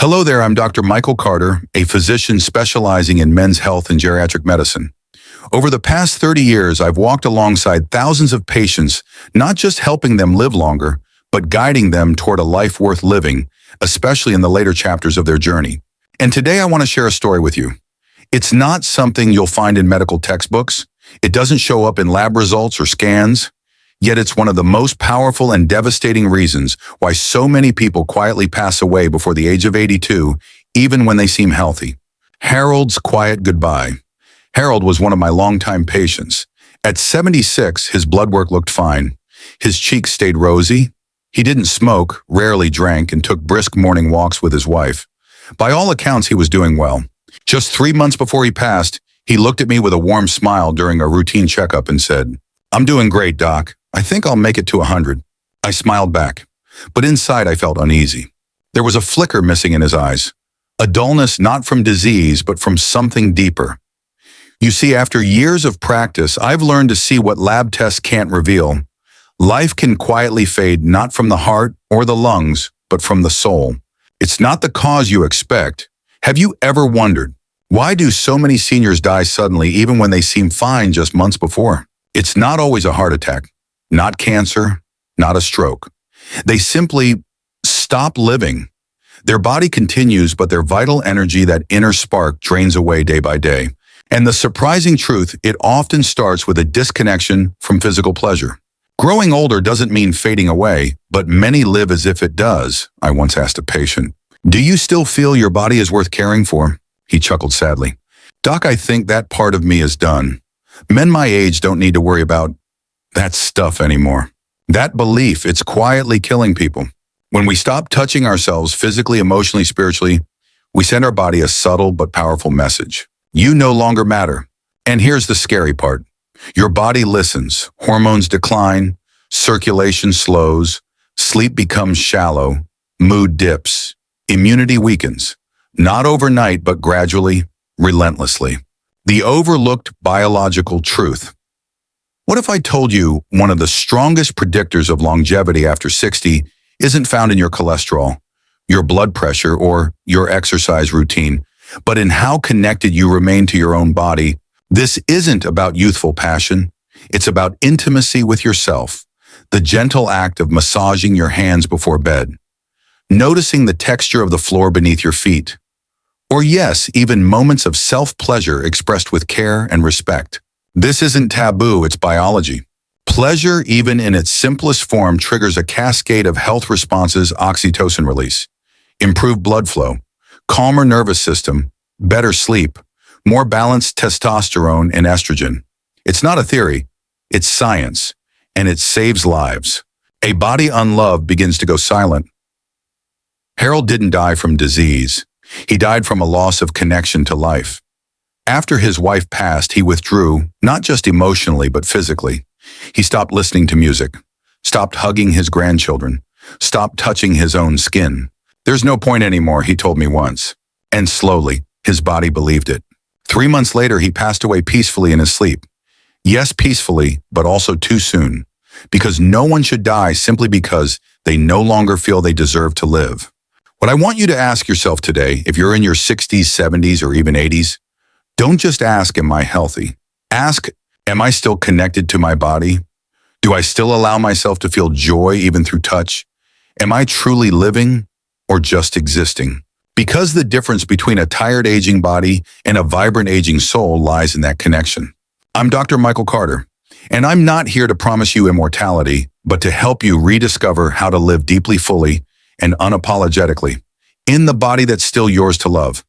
Hello there, I'm Dr. Michael Carter, a physician specializing in men's health and geriatric medicine. Over the past 30 years, I've walked alongside thousands of patients, not just helping them live longer, but guiding them toward a life worth living, especially in the later chapters of their journey. And today I want to share a story with you. It's not something you'll find in medical textbooks. It doesn't show up in lab results or scans. Yet it's one of the most powerful and devastating reasons why so many people quietly pass away before the age of 82, even when they seem healthy. Harold's quiet goodbye. Harold was one of my longtime patients. At 76, his blood work looked fine. His cheeks stayed rosy. He didn't smoke, rarely drank, and took brisk morning walks with his wife. By all accounts, he was doing well. Just 3 months before he passed, he looked at me with a warm smile during a routine checkup and said, "I'm doing great, Doc. I think I'll make it to 100. I smiled back, but inside I felt uneasy. There was a flicker missing in his eyes, a dullness not from disease, but from something deeper. You see, after years of practice, I've learned to see what lab tests can't reveal. Life can quietly fade not from the heart or the lungs, but from the soul. It's not the cause you expect. Have you ever wondered, why do so many seniors die suddenly even when they seem fine just months before? It's not always a heart attack. Not cancer, not a stroke. They simply stop living. Their body continues, but their vital energy, that inner spark, drains away day by day. And the surprising truth, it often starts with a disconnection from physical pleasure. Growing older doesn't mean fading away, but many live as if it does. I once asked a patient, "Do you still feel your body is worth caring for?" He chuckled sadly. "Doc, I think that part of me is done. Men my age don't need to worry about that stuff anymore." That belief, it's quietly killing people. When we stop touching ourselves physically, emotionally, spiritually, we send our body a subtle but powerful message. You no longer matter. And here's the scary part. Your body listens. Hormones decline, circulation slows, sleep becomes shallow, mood dips, immunity weakens. Not overnight, but gradually, relentlessly. The overlooked biological truth. What if I told you one of the strongest predictors of longevity after 60 isn't found in your cholesterol, your blood pressure, or your exercise routine, but in how connected you remain to your own body? This isn't about youthful passion. It's about intimacy with yourself, the gentle act of massaging your hands before bed, noticing the texture of the floor beneath your feet, or yes, even moments of self-pleasure expressed with care and respect. This isn't taboo, it's biology. Pleasure, even in its simplest form, triggers a cascade of health responses: oxytocin release, improved blood flow, calmer nervous system, better sleep, more balanced testosterone and estrogen. It's not a theory, it's science, and it saves lives. A body unloved begins to go silent. Harold didn't die from disease. He died from a loss of connection to life. After his wife passed, he withdrew, not just emotionally, but physically. He stopped listening to music, stopped hugging his grandchildren, stopped touching his own skin. "There's no point anymore," he told me once. And slowly, his body believed it. 3 months later, he passed away peacefully in his sleep. Yes, peacefully, but also too soon. Because no one should die simply because they no longer feel they deserve to live. What I want you to ask yourself today, if you're in your 60s, 70s, or even 80s, don't just ask, "Am I healthy?" Ask, "Am I still connected to my body? Do I still allow myself to feel joy even through touch? Am I truly living or just existing?" Because the difference between a tired aging body and a vibrant aging soul lies in that connection. I'm Dr. Michael Carter, and I'm not here to promise you immortality, but to help you rediscover how to live deeply, fully, and unapologetically in the body that's still yours to love.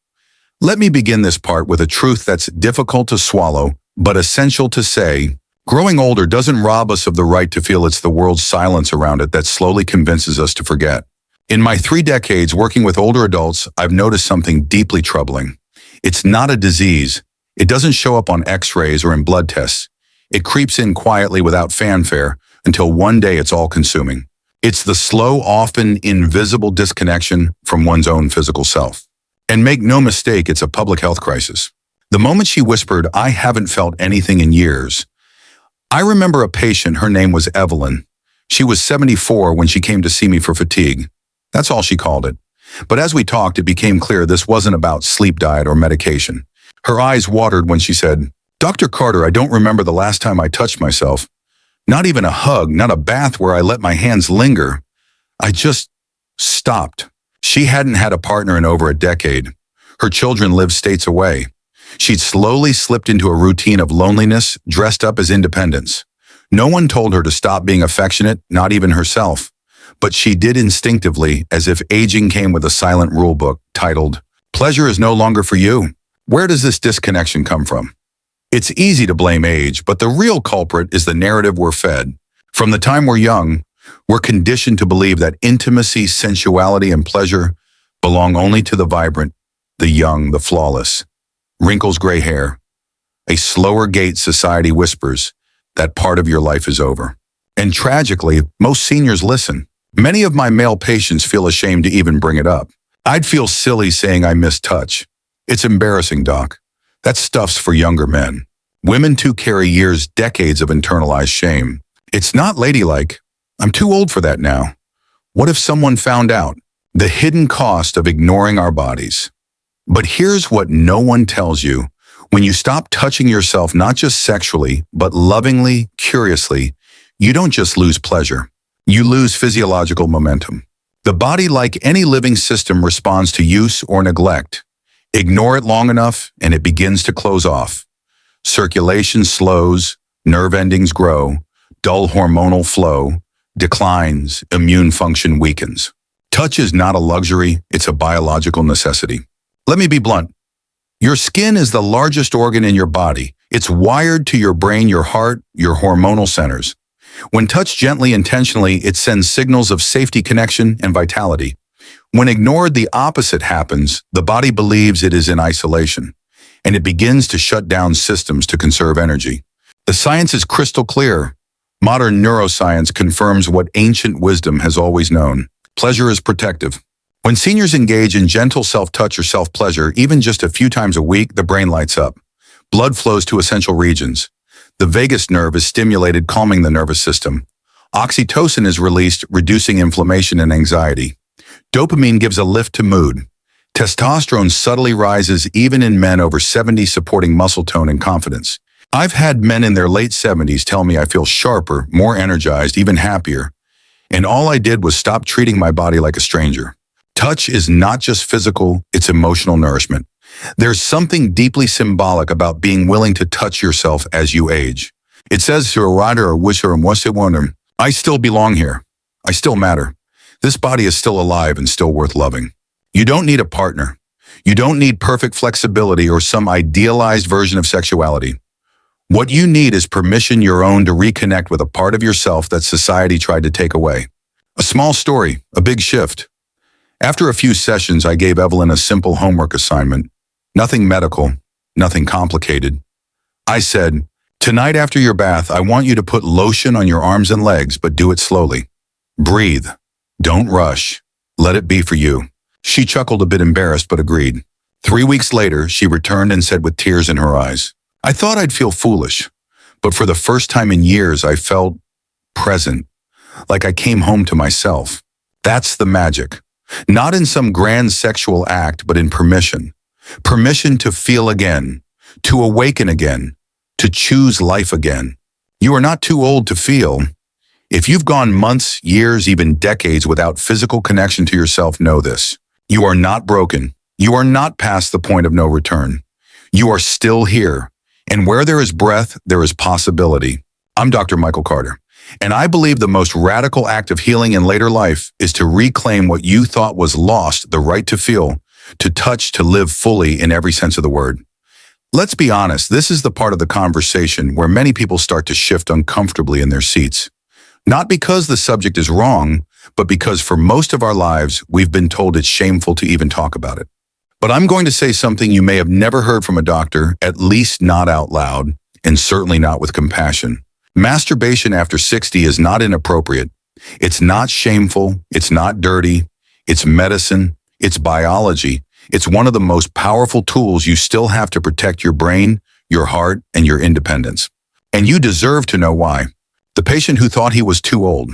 Let me begin this part with a truth that's difficult to swallow, but essential to say. Growing older doesn't rob us of the right to feel. It's the world's silence around it that slowly convinces us to forget. In my 3 decades working with older adults, I've noticed something deeply troubling. It's not a disease. It doesn't show up on x-rays or in blood tests. It creeps in quietly without fanfare until one day it's all-consuming. It's the slow, often invisible disconnection from one's own physical self. And make no mistake, it's a public health crisis. The moment she whispered, "I haven't felt anything in years," I remember a patient, her name was Evelyn. She was 74 when she came to see me for fatigue. That's all she called it. But as we talked, it became clear this wasn't about sleep diet or medication. Her eyes watered when she said, "Dr. Carter, I don't remember the last time I touched myself. Not even a hug, not a bath where I let my hands linger. I just stopped." She hadn't had a partner in over a decade. Her children lived states away. She'd slowly slipped into a routine of loneliness, dressed up as independence. No one told her to stop being affectionate, not even herself. But she did instinctively, as if aging came with a silent rule book titled, "Pleasure is no longer for you." Where does this disconnection come from? It's easy to blame age, but the real culprit is the narrative we're fed. From the time we're young, we're conditioned to believe that intimacy, sensuality, and pleasure belong only to the vibrant, the young, the flawless. Wrinkles, gray hair. A slower gait society whispers that part of your life is over. And tragically, most seniors listen. Many of my male patients feel ashamed to even bring it up. I'd feel silly saying I miss touch. It's embarrassing, doc. That stuff's for younger men. Women too carry years, decades of internalized shame. It's not ladylike. I'm too old for that now. What if someone found out? The hidden cost of ignoring our bodies. But here's what no one tells you. When you stop touching yourself, not just sexually, but lovingly, curiously, you don't just lose pleasure. You lose physiological momentum. The body, like any living system, responds to use or neglect. Ignore it long enough, and it begins to close off. Circulation slows, nerve endings grow, dull hormonal flow declines, immune function weakens. Touch is not a luxury, it's a biological necessity. Let me be blunt. Your skin is the largest organ in your body. It's wired to your brain, your heart, your hormonal centers. When touched gently, intentionally, it sends signals of safety, connection, and vitality. When ignored, the opposite happens. The body believes it is in isolation, and it begins to shut down systems to conserve energy. The science is crystal clear. Modern neuroscience confirms what ancient wisdom has always known. Pleasure is protective. When seniors engage in gentle self-touch or self-pleasure, even just a few times a week, the brain lights up. Blood flows to essential regions. The vagus nerve is stimulated, calming the nervous system. Oxytocin is released, reducing inflammation and anxiety. Dopamine gives a lift to mood. Testosterone subtly rises even in men over 70, supporting muscle tone and confidence. I've had men in their late 70s tell me I feel sharper, more energized, even happier. And all I did was stop treating my body like a stranger. Touch is not just physical, it's emotional nourishment. There's something deeply symbolic about being willing to touch yourself as you age. It says to a writer or wisher and what's it wonder, I still belong here. I still matter. This body is still alive and still worth loving. You don't need a partner. You don't need perfect flexibility or some idealized version of sexuality. What you need is permission, your own, to reconnect with a part of yourself that society tried to take away. A small story, a big shift. After a few sessions, I gave Evelyn a simple homework assignment. Nothing medical, nothing complicated. I said, tonight after your bath, I want you to put lotion on your arms and legs, but do it slowly. Breathe. Don't rush. Let it be for you. She chuckled, a bit embarrassed, but agreed. 3 weeks later, she returned and said with tears in her eyes, I thought I'd feel foolish, but for the first time in years, I felt present, like I came home to myself. That's the magic. Not in some grand sexual act, but in permission. Permission to feel again, to awaken again, to choose life again. You are not too old to feel. If you've gone months, years, even decades without physical connection to yourself, know this. You are not broken. You are not past the point of no return. You are still here. And where there is breath, there is possibility. I'm Dr. Michael Carter, and I believe the most radical act of healing in later life is to reclaim what you thought was lost, the right to feel, to touch, to live fully in every sense of the word. Let's be honest, this is the part of the conversation where many people start to shift uncomfortably in their seats. Not because the subject is wrong, but because for most of our lives, we've been told it's shameful to even talk about it. But I'm going to say something you may have never heard from a doctor, at least not out loud, and certainly not with compassion. Masturbation after 60 is not inappropriate. It's not shameful. It's not dirty. It's medicine. It's biology. It's one of the most powerful tools you still have to protect your brain, your heart, and your independence. And you deserve to know why. The patient who thought he was too old.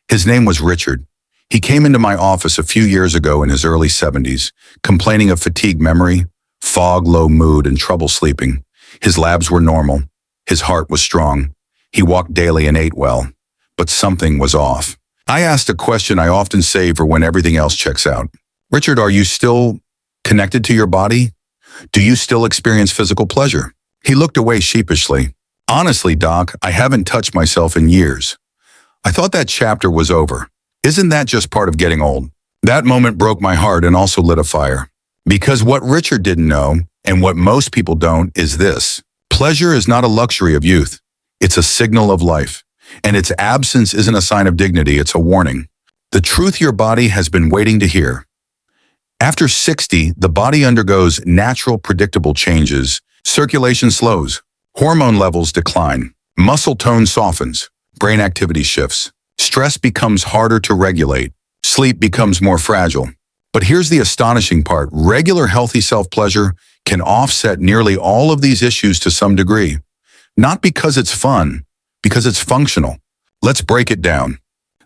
His name was Richard. He came into my office a few years ago in his early 70s, complaining of fatigue memory, fog, low mood, and trouble sleeping. His labs were normal. His heart was strong. He walked daily and ate well. But something was off. I asked a question I often save for when everything else checks out. Richard, are you still connected to your body? Do you still experience physical pleasure? He looked away sheepishly. Honestly, Doc, I haven't touched myself in years. I thought that chapter was over. Isn't that just part of getting old? That moment broke my heart and also lit a fire. Because what Richard didn't know, and what most people don't, is this. Pleasure is not a luxury of youth. It's a signal of life. And its absence isn't a sign of dignity, it's a warning. The truth your body has been waiting to hear. After 60, the body undergoes natural, predictable changes. Circulation slows. Hormone levels decline. Muscle tone softens. Brain activity shifts. Stress becomes harder to regulate. Sleep becomes more fragile. But here's the astonishing part. Regular healthy self-pleasure can offset nearly all of these issues to some degree. Not because it's fun, because it's functional. Let's break it down.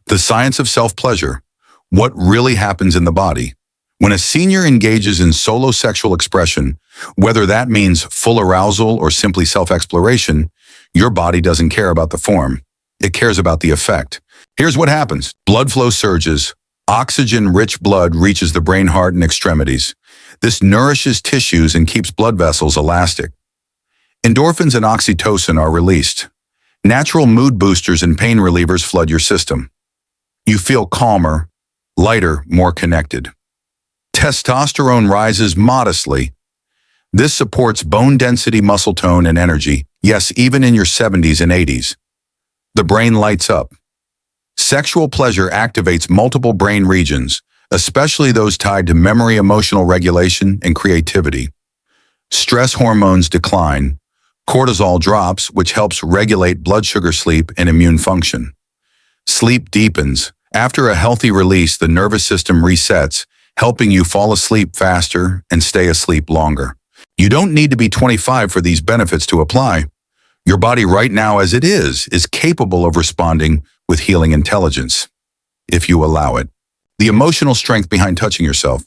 The science of self-pleasure. What really happens in the body? When a senior engages in solo sexual expression, whether that means full arousal or simply self-exploration, your body doesn't care about the form. It cares about the effect. Here's what happens. Blood flow surges. Oxygen-rich blood reaches the brain, heart, and extremities. This nourishes tissues and keeps blood vessels elastic. Endorphins and oxytocin are released. Natural mood boosters and pain relievers flood your system. You feel calmer, lighter, more connected. Testosterone rises modestly. This supports bone density, muscle tone, and energy. Yes, even in your 70s and 80s. The brain lights up. Sexual pleasure activates multiple brain regions, especially those tied to memory, emotional regulation, and creativity. Stress hormones decline. Cortisol drops, which helps regulate blood sugar, sleep, and immune function. Sleep deepens. After a healthy release, the nervous system resets, helping you fall asleep faster and stay asleep longer. You don't need to be 25 for these benefits to apply. Your body right now, as it is capable of responding with healing intelligence, if you allow it. The emotional strength behind touching yourself.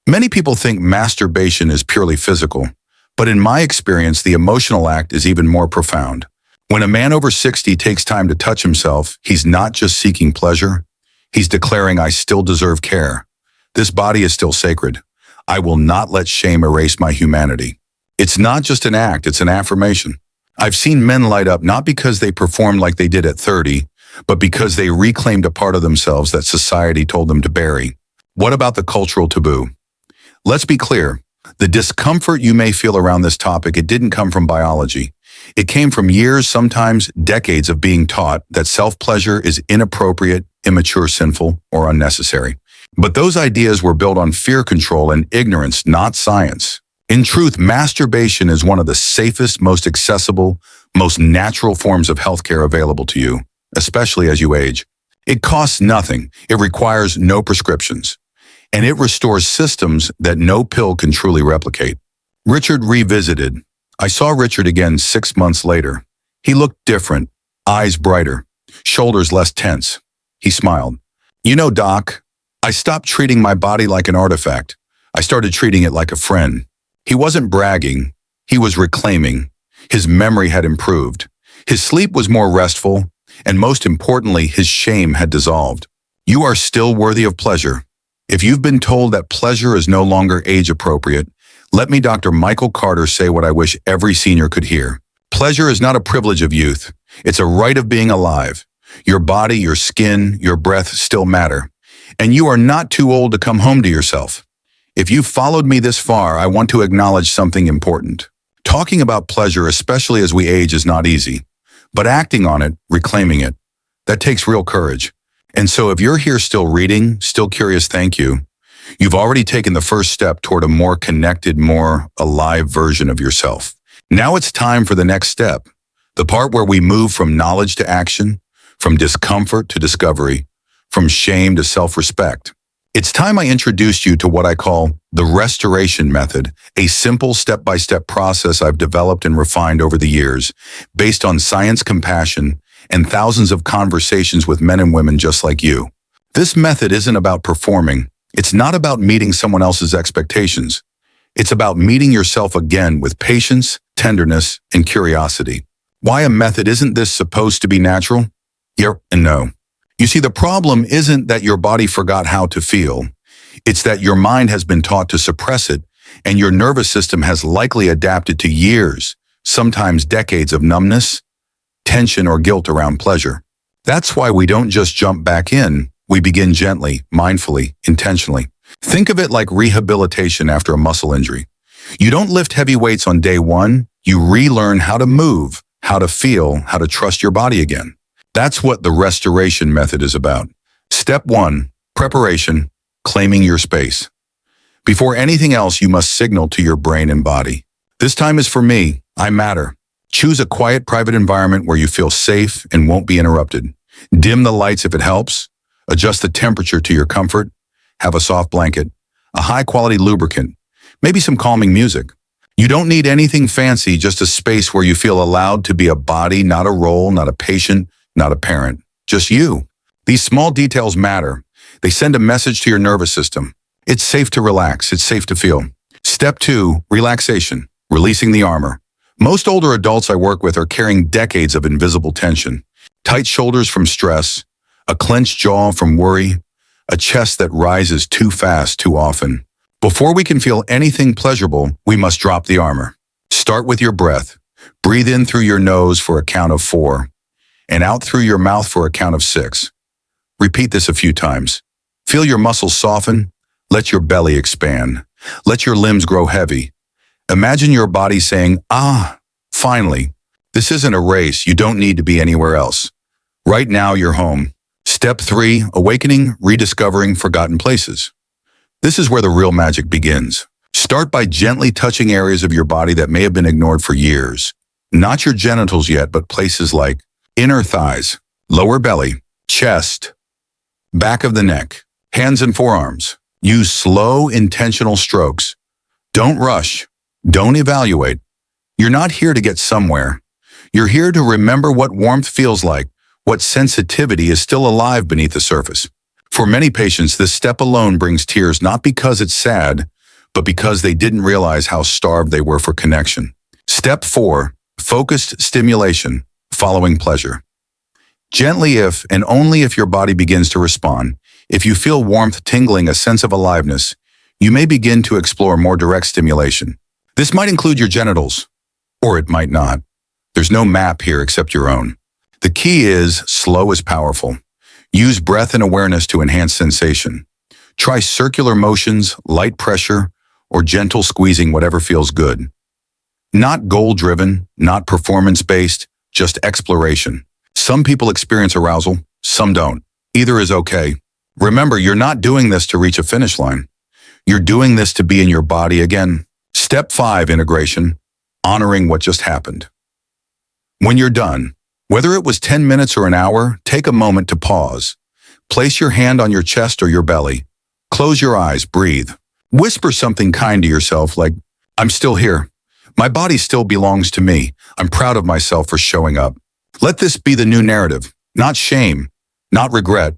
Many people think masturbation is purely physical, but in my experience, the emotional act is even more profound. When a man over 60 takes time to touch himself, he's not just seeking pleasure, he's declaring, I still deserve care. This body is still sacred. I will not let shame erase my humanity. It's not just an act, it's an affirmation. I've seen men light up not because they performed like they did at 30, but because they reclaimed a part of themselves that society told them to bury. What about the cultural taboo? Let's be clear. The discomfort you may feel around this topic, it didn't come from biology. It came from years, sometimes decades of being taught that self-pleasure is inappropriate, immature, sinful, or unnecessary. But those ideas were built on fear, control, and ignorance, not science. In truth, masturbation is one of the safest, most accessible, most natural forms of healthcare available to you, especially as you age. It costs nothing. It requires no prescriptions. And it restores systems that no pill can truly replicate. Richard revisited. I saw Richard again 6 months later. He looked different, eyes brighter, shoulders less tense. He smiled. You know, Doc, I stopped treating my body like an artifact. I started treating it like a friend. He wasn't bragging. He was reclaiming. His memory had improved. His sleep was more restful, and most importantly, his shame had dissolved. You are still worthy of pleasure. If you've been told that pleasure is no longer age-appropriate, let me, Dr. Michael Carter, say what I wish every senior could hear. Pleasure is not a privilege of youth. It's a right of being alive. Your body, your skin, your breath still matter. And you are not too old to come home to yourself. If you've followed me this far, I want to acknowledge something important. Talking about pleasure, especially as we age, is not easy. But acting on it, reclaiming it, that takes real courage. And so if you're here still reading, still curious, thank you. You've already taken the first step toward a more connected, more alive version of yourself. Now it's time for the next step, the part where we move from knowledge to action, from discomfort to discovery, from shame to self-respect. It's time I introduced you to what I call the restoration method, a simple step-by-step process I've developed and refined over the years, based on science, compassion, and thousands of conversations with men and women just like you. This method isn't about performing. It's not about meeting someone else's expectations. It's about meeting yourself again with patience, tenderness, and curiosity. Why a method isn't this supposed to be natural? Yep and no. You see, the problem isn't that your body forgot how to feel. It's that your mind has been taught to suppress it, and your nervous system has likely adapted to years, sometimes decades of numbness, tension, or guilt around pleasure. That's why we don't just jump back in. We begin gently, mindfully, intentionally. Think of it like rehabilitation after a muscle injury. You don't lift heavy weights on day one. You relearn how to move, how to feel, how to trust your body again. That's what the restoration method is about. Step 1, preparation, claiming your space. Before anything else, you must signal to your brain and body. This time is for me. I matter. Choose a quiet, private environment where you feel safe and won't be interrupted. Dim the lights if it helps. Adjust the temperature to your comfort. Have a soft blanket, a high-quality lubricant, maybe some calming music. You don't need anything fancy, just a space where you feel allowed to be a body, not a role, not a patient, not a parent. Just you. These small details matter. They send a message to your nervous system. It's safe to relax. It's safe to feel. Step 2, relaxation, releasing the armor. Most older adults I work with are carrying decades of invisible tension. Tight shoulders from stress, a clenched jaw from worry, a chest that rises too fast too often. Before we can feel anything pleasurable, we must drop the armor. Start with your breath. Breathe in through your nose for a count of 4, and out through your mouth for a count of 6. Repeat this a few times. Feel your muscles soften. Let your belly expand. Let your limbs grow heavy. Imagine your body saying, finally. This isn't a race. You don't need to be anywhere else. Right now, you're home. Step 3, awakening, rediscovering forgotten places. This is where the real magic begins. Start by gently touching areas of your body that may have been ignored for years. Not your genitals yet, but places like inner thighs, lower belly, chest, back of the neck, hands and forearms. Use slow, intentional strokes. Don't rush. Don't evaluate. You're not here to get somewhere. You're here to remember what warmth feels like, what sensitivity is still alive beneath the surface. For many patients, this step alone brings tears not because it's sad, but because they didn't realize how starved they were for connection. Step 4, focused stimulation, following pleasure. Gently if and only if your body begins to respond. If you feel warmth tingling, a sense of aliveness, you may begin to explore more direct stimulation. This might include your genitals, or it might not. There's no map here except your own. The key is slow is powerful. Use breath and awareness to enhance sensation. Try circular motions, light pressure, or gentle squeezing, whatever feels good. Not goal-driven, not performance-based, just exploration. Some people experience arousal, some don't. Either is okay. Remember, you're not doing this to reach a finish line. You're doing this to be in your body again. Step 5, integration, honoring what just happened. When you're done, whether it was 10 minutes or an hour, take a moment to pause. Place your hand on your chest or your belly. Close your eyes, breathe. Whisper something kind to yourself like, I'm still here. My body still belongs to me. I'm proud of myself for showing up. Let this be the new narrative. Not shame, not regret,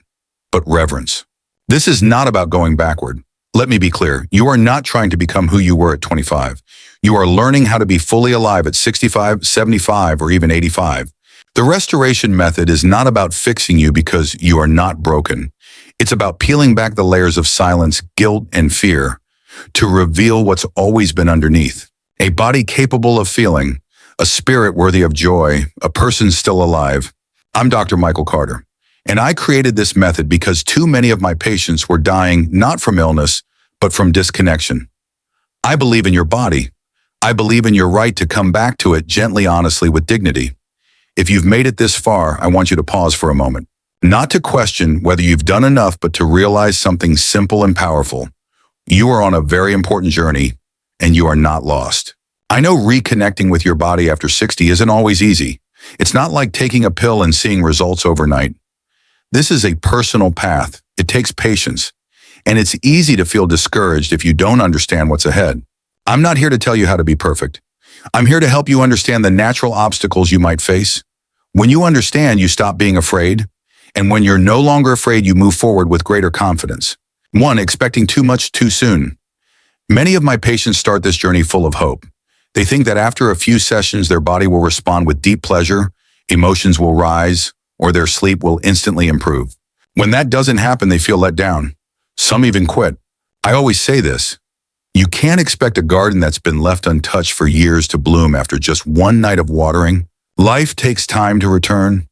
but reverence. This is not about going backward. Let me be clear. You are not trying to become who you were at 25. You are learning how to be fully alive at 65, 75, or even 85. The restoration method is not about fixing you because you are not broken. It's about peeling back the layers of silence, guilt, and fear to reveal what's always been underneath. A body capable of feeling, a spirit worthy of joy, a person still alive. I'm Dr. Michael Carter, and I created this method because too many of my patients were dying not from illness, but from disconnection. I believe in your body. I believe in your right to come back to it gently, honestly, with dignity. If you've made it this far, I want you to pause for a moment. Not to question whether you've done enough, but to realize something simple and powerful. You are on a very important journey, and you are not lost. I know reconnecting with your body after 60 isn't always easy. It's not like taking a pill and seeing results overnight. This is a personal path. It takes patience, and it's easy to feel discouraged if you don't understand what's ahead. I'm not here to tell you how to be perfect. I'm here to help you understand the natural obstacles you might face. When you understand, you stop being afraid, And when you're no longer afraid, you move forward with greater confidence. 1. Expecting too much too soon. Many of my patients start this journey full of hope. They think that after a few sessions, their body will respond with deep pleasure, emotions will rise, or their sleep will instantly improve. When that doesn't happen, they feel let down. Some even quit. I always say this: you can't expect a garden that's been left untouched for years to bloom after just one night of watering. Life takes time to return.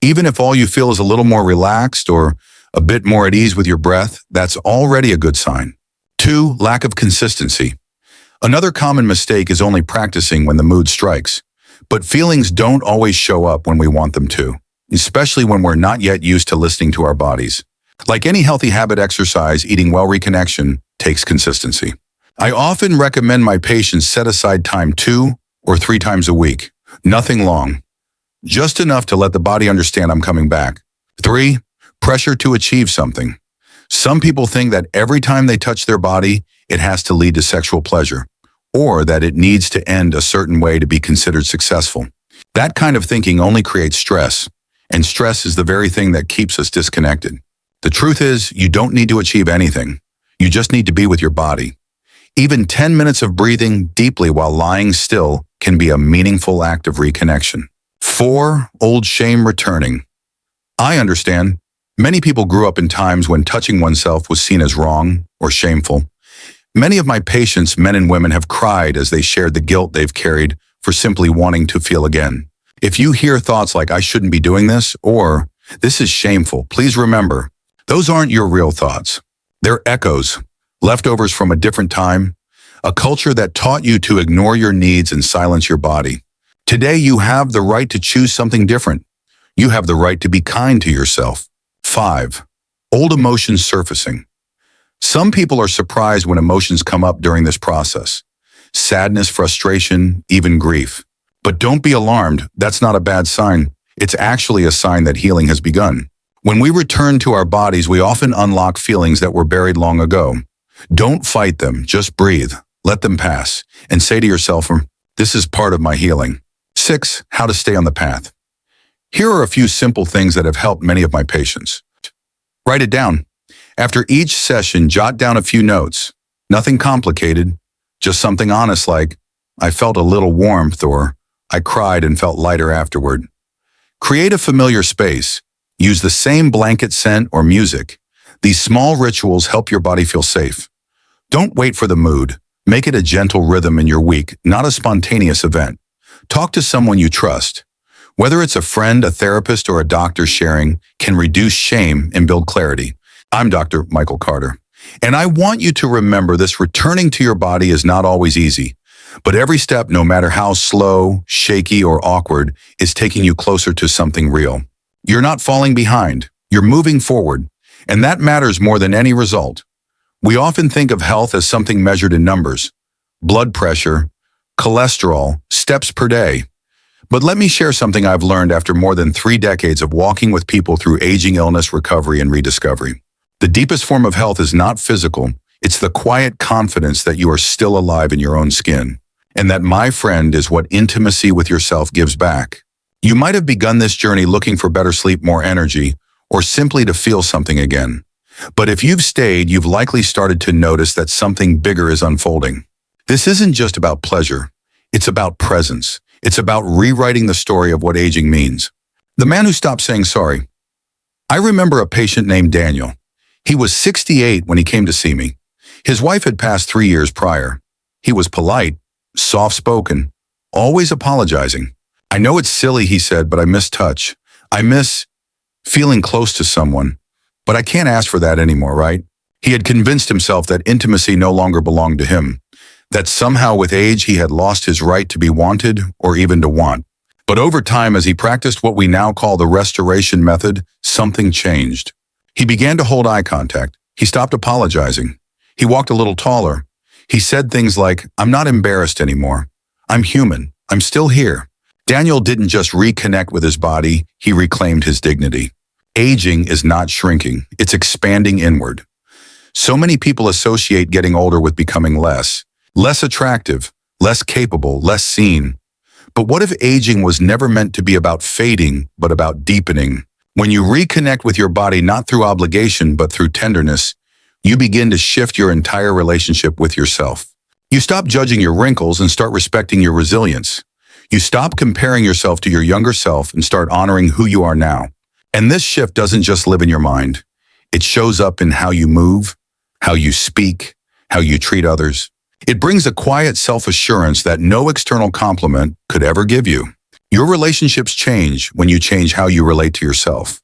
Even if all you feel is a little more relaxed or a bit more at ease with your breath, that's already a good sign. 2. Lack of consistency. Another common mistake is only practicing when the mood strikes. But feelings don't always show up when we want them to, especially when we're not yet used to listening to our bodies. Like any healthy habit, exercise, eating well, reconnection takes consistency. I often recommend my patients set aside time 2 or 3 times a week. Nothing long. Just enough to let the body understand I'm coming back. 3. Pressure to achieve something. Some people think that every time they touch their body, it has to lead to sexual pleasure, or that it needs to end a certain way to be considered successful. That kind of thinking only creates stress, and stress is the very thing that keeps us disconnected. The truth is, you don't need to achieve anything. You just need to be with your body. Even 10 minutes of breathing deeply while lying still can be a meaningful act of reconnection. 4. Old shame returning. I understand. Many people grew up in times when touching oneself was seen as wrong or shameful. Many of my patients, men and women, have cried as they shared the guilt they've carried for simply wanting to feel again. If you hear thoughts like, "I shouldn't be doing this," or "this is shameful," please remember, those aren't your real thoughts. They're echoes, leftovers from a different time, a culture that taught you to ignore your needs and silence your body. Today, you have the right to choose something different. You have the right to be kind to yourself. 5. Old emotions surfacing. Some people are surprised when emotions come up during this process. Sadness, frustration, even grief. But don't be alarmed, that's not a bad sign. It's actually a sign that healing has begun. When we return to our bodies, we often unlock feelings that were buried long ago. Don't fight them, just breathe, let them pass, and say to yourself, "This is part of my healing." 6. How to stay on the path. Here are a few simple things that have helped many of my patients. Write it down. After each session, jot down a few notes. Nothing complicated, just something honest like, "I felt a little warmth," or "I cried and felt lighter afterward." Create a familiar space. Use the same blanket scent or music. These small rituals help your body feel safe. Don't wait for the mood. Make it a gentle rhythm in your week, not a spontaneous event. Talk to someone you trust. Whether it's a friend, a therapist, or a doctor, sharing can reduce shame and build clarity. I'm Dr. Michael Carter, and I want you to remember this: returning to your body is not always easy, but every step, no matter how slow, shaky, or awkward, is taking you closer to something real. You're not falling behind, you're moving forward, and that matters more than any result. We often think of health as something measured in numbers: blood pressure, cholesterol, steps per day. But let me share something I've learned after more than 3 decades of walking with people through aging, illness, recovery, and rediscovery. The deepest form of health is not physical. It's the quiet confidence that you are still alive in your own skin. And that, my friend, is what intimacy with yourself gives back. You might have begun this journey looking for better sleep, more energy, or simply to feel something again. But if you've stayed, you've likely started to notice that something bigger is unfolding. This isn't just about pleasure. It's about presence. It's about rewriting the story of what aging means. The man who stopped saying sorry. I remember a patient named Daniel. He was 68 when he came to see me. His wife had passed 3 years prior. He was polite, soft-spoken, always apologizing. "I know it's silly," he said, "but I miss touch. I miss feeling close to someone. But I can't ask for that anymore, right?" He had convinced himself that intimacy no longer belonged to him, that somehow with age he had lost his right to be wanted or even to want. But over time, as he practiced what we now call the restoration method, something changed. He began to hold eye contact. He stopped apologizing. He walked a little taller. He said things like, "I'm not embarrassed anymore. I'm human. I'm still here." Daniel didn't just reconnect with his body, he reclaimed his dignity. Aging is not shrinking, it's expanding inward. So many people associate getting older with becoming less attractive, less capable, less seen. But what if aging was never meant to be about fading, but about deepening? When you reconnect with your body not through obligation but through tenderness, you begin to shift your entire relationship with yourself. You stop judging your wrinkles and start respecting your resilience. You stop comparing yourself to your younger self and start honoring who you are now. And this shift doesn't just live in your mind. It shows up in how you move, how you speak, how you treat others. It brings a quiet self-assurance that no external compliment could ever give you. Your relationships change when you change how you relate to yourself.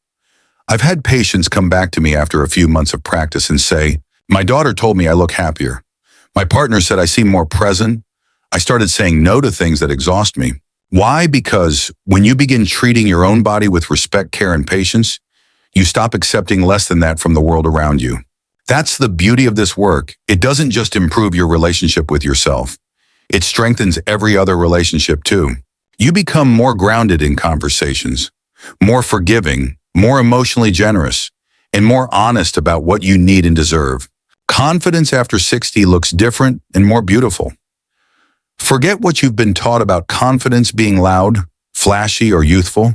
I've had patients come back to me after a few months of practice and say, "My daughter told me I look happier. My partner said I seem more present. I started saying no to things that exhaust me." Why? Because when you begin treating your own body with respect, care, and patience, you stop accepting less than that from the world around you. That's the beauty of this work. It doesn't just improve your relationship with yourself. It strengthens every other relationship too. You become more grounded in conversations, more forgiving, more emotionally generous, and more honest about what you need and deserve. Confidence after 60 looks different and more beautiful. Forget what you've been taught about confidence being loud, flashy, or youthful.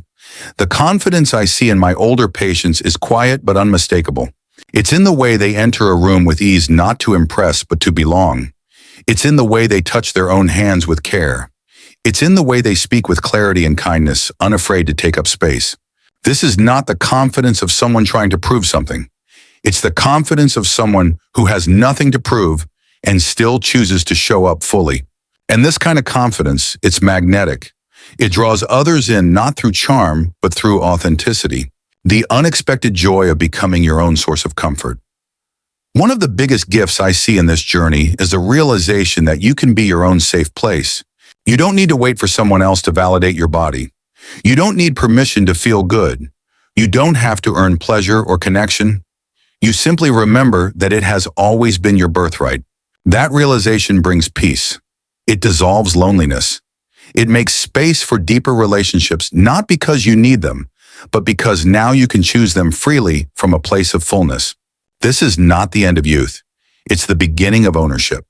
The confidence I see in my older patients is quiet but unmistakable. It's in the way they enter a room with ease, not to impress but to belong. It's in the way they touch their own hands with care. It's in the way they speak with clarity and kindness, unafraid to take up space. This is not the confidence of someone trying to prove something. It's the confidence of someone who has nothing to prove and still chooses to show up fully. And this kind of confidence, it's magnetic. It draws others in not through charm, but through authenticity. The unexpected joy of becoming your own source of comfort. One of the biggest gifts I see in this journey is the realization that you can be your own safe place. You don't need to wait for someone else to validate your body. You don't need permission to feel good. You don't have to earn pleasure or connection. You simply remember that it has always been your birthright. That realization brings peace. It dissolves loneliness. It makes space for deeper relationships, not because you need them, but because now you can choose them freely from a place of fullness. This is not the end of youth. It's the beginning of ownership.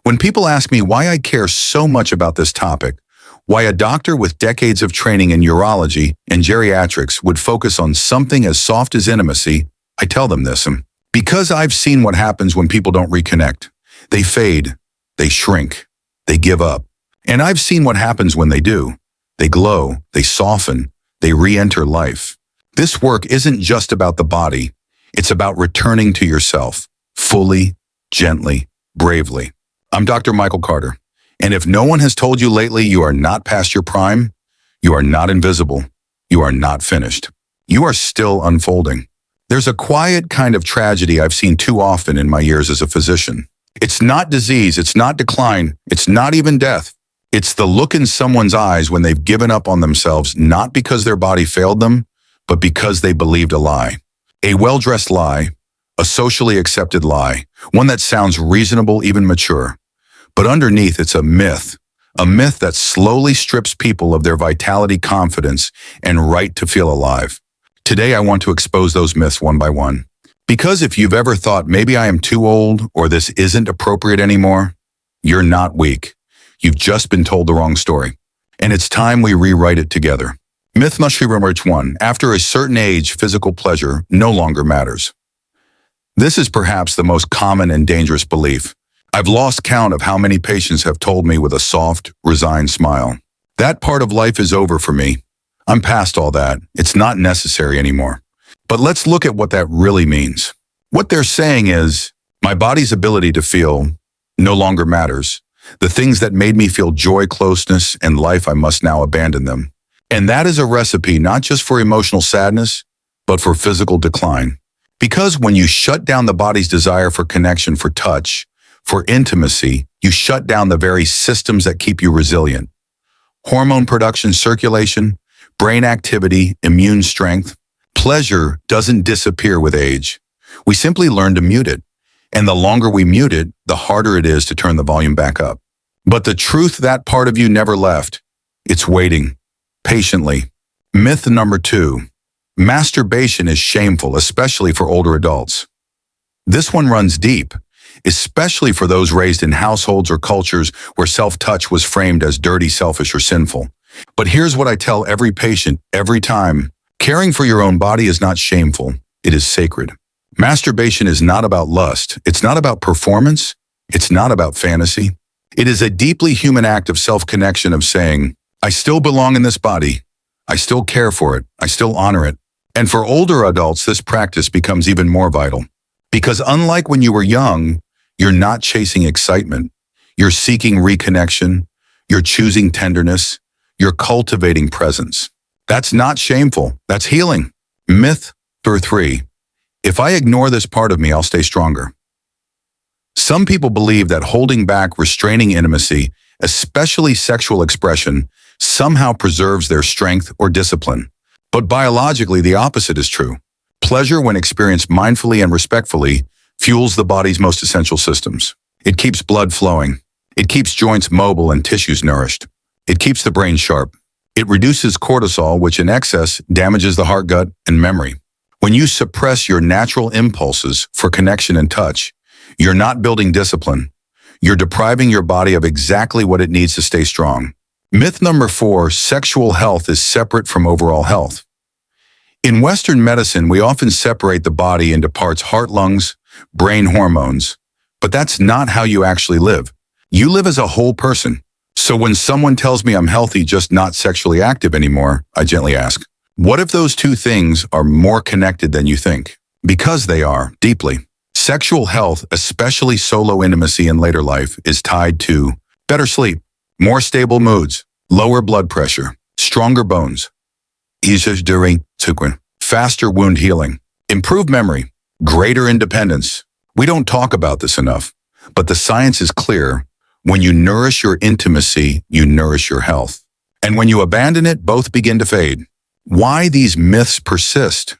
When people ask me why I care so much about this topic, why a doctor with decades of training in urology and geriatrics would focus on something as soft as intimacy, I tell them this. Because I've seen what happens when people don't reconnect. They fade, they shrink, they give up. And I've seen what happens when they do. They glow, they soften, they re-enter life. This work isn't just about the body. It's about returning to yourself, fully, gently, bravely. I'm Dr. Michael Carter, and if no one has told you lately you are not past your prime, you are not invisible, you are not finished. You are still unfolding. There's a quiet kind of tragedy I've seen too often in my years as a physician. It's not disease, it's not decline, it's not even death. It's the look in someone's eyes when they've given up on themselves, not because their body failed them, but because they believed a lie. A well-dressed lie, a socially accepted lie, one that sounds reasonable, even mature. But underneath, it's a myth that slowly strips people of their vitality, confidence, and right to feel alive. Today, I want to expose those myths one by one. Because if you've ever thought, maybe I am too old or this isn't appropriate anymore, you're not weak. You've just been told the wrong story. And it's time we rewrite it together. Myth number 1. After a certain age, physical pleasure no longer matters. This is perhaps the most common and dangerous belief. I've lost count of how many patients have told me with a soft, resigned smile, "That part of life is over for me. I'm past all that. It's not necessary anymore." But let's look at what that really means. What they're saying is, my body's ability to feel no longer matters. The things that made me feel joy, closeness, and life, I must now abandon them. And that is a recipe not just for emotional sadness, but for physical decline. Because when you shut down the body's desire for connection, for touch, for intimacy, you shut down the very systems that keep you resilient. Hormone production, circulation, brain activity, immune strength. Pleasure doesn't disappear with age. We simply learn to mute it. And the longer we mute it, the harder it is to turn the volume back up. But the truth, that part of you never left. It's waiting, patiently. Myth number 2. Masturbation is shameful, especially for older adults. This one runs deep, especially for those raised in households or cultures where self-touch was framed as dirty, selfish, or sinful. But here's what I tell every patient every time. Caring for your own body is not shameful. It is sacred. Masturbation is not about lust. It's not about performance. It's not about fantasy. It is a deeply human act of self-connection of saying, I still belong in this body. I still care for it. I still honor it. And for older adults, this practice becomes even more vital. Because unlike when you were young, you're not chasing excitement. You're seeking reconnection. You're choosing tenderness. You're cultivating presence. That's not shameful. That's healing. Myth number 3. If I ignore this part of me, I'll stay stronger. Some people believe that holding back restraining intimacy, especially sexual expression, somehow preserves their strength or discipline. But biologically, the opposite is true. Pleasure, when experienced mindfully and respectfully, fuels the body's most essential systems. It keeps blood flowing. It keeps joints mobile and tissues nourished. It keeps the brain sharp. It reduces cortisol, which in excess damages the heart, gut, and memory. When you suppress your natural impulses for connection and touch, you're not building discipline. You're depriving your body of exactly what it needs to stay strong. Myth number 4, sexual health is separate from overall health. In Western medicine, we often separate the body into parts heart, lungs, brain, hormones. But that's not how you actually live. You live as a whole person. So when someone tells me I'm healthy, just not sexually active anymore, I gently ask, what if those two things are more connected than you think? Because they are, deeply. Sexual health, especially solo intimacy in later life, is tied to better sleep, more stable moods, lower blood pressure, stronger bones, faster wound healing, improved memory, greater independence. We don't talk about this enough, but the science is clear. When you nourish your intimacy, you nourish your health. And when you abandon it, both begin to fade. Why these myths persist?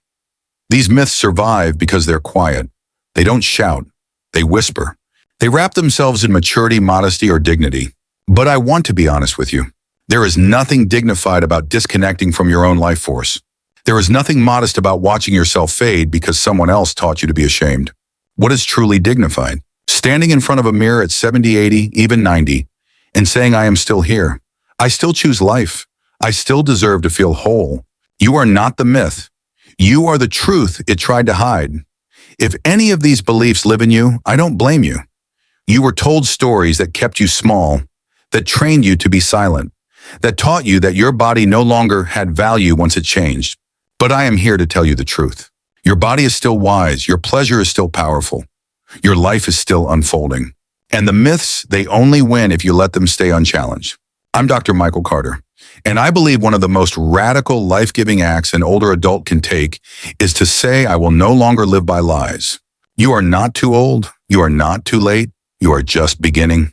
These myths survive because they're quiet. They don't shout. They whisper. They wrap themselves in maturity, modesty, or dignity. But I want to be honest with you. There is nothing dignified about disconnecting from your own life force. There is nothing modest about watching yourself fade because someone else taught you to be ashamed. What is truly dignified? Standing in front of a mirror at 70, 80, even 90, and saying, I am still here. I still choose life. I still deserve to feel whole. You are not the myth. You are the truth it tried to hide. If any of these beliefs live in you, I don't blame you. You were told stories that kept you small, that trained you to be silent, that taught you that your body no longer had value once it changed. But I am here to tell you the truth. Your body is still wise. Your pleasure is still powerful. Your life is still unfolding. And the myths, they only win if you let them stay unchallenged. I'm Dr. Michael Carter, and I believe one of the most radical, life-giving acts an older adult can take is to say, I will no longer live by lies. You are not too old. You are not too late. You are just beginning.